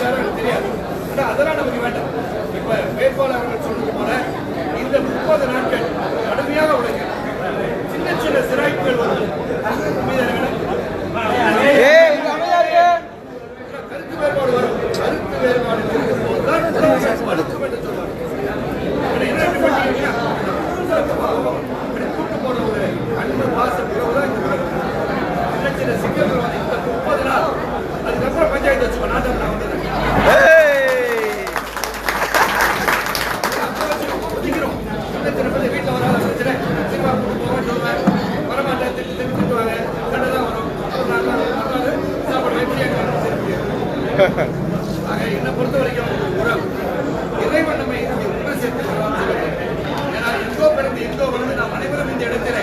செஞ்சாரோ எனக்கு தெரியாது. ஆனால் அதெல்லாம் நமக்கு வேண்டாம். இப்போ வேட்பாளர்கள் சொன்னது போல இந்த 30 நாட்கள் கடுமையாக உழைக்கணும். சின்ன சின்ன சிராய்ப்புகள் வரும். கருத்து வேறுபாடு வரும். கருத்து வேறுபாடு இருக்கும்போதுதான் கூட்டு போன ஒரு அன்பு பாசம் தான் சின்ன சின்ன சிக்கல்கள் வந்து இந்த 30 நாள் அதுக்கப்புறம் பஞ்சாயத்து வச்சுக்கோ. நாட்டம் நான் வந்தது ஒதுக்கிறோம். சின்ன சின்ன பேர் வீட்டில் வராத பிரச்சனை சினிமா கூட்டு போவேன் சொல்லுவேன். வரமாட்டேன் திட்டு திட்டுவாங்க. சண்டை தான் வரும். சாப்பாடு வெற்றியாக ஆக என்னை பொறுத்த வரைக்கும் உறவு இறைவன் நம்மை உணவு சேர்த்து ஏன்னா எங்கோ பிறந்து எங்கோ வந்து நாம் அனைவரும் இந்த இடத்துல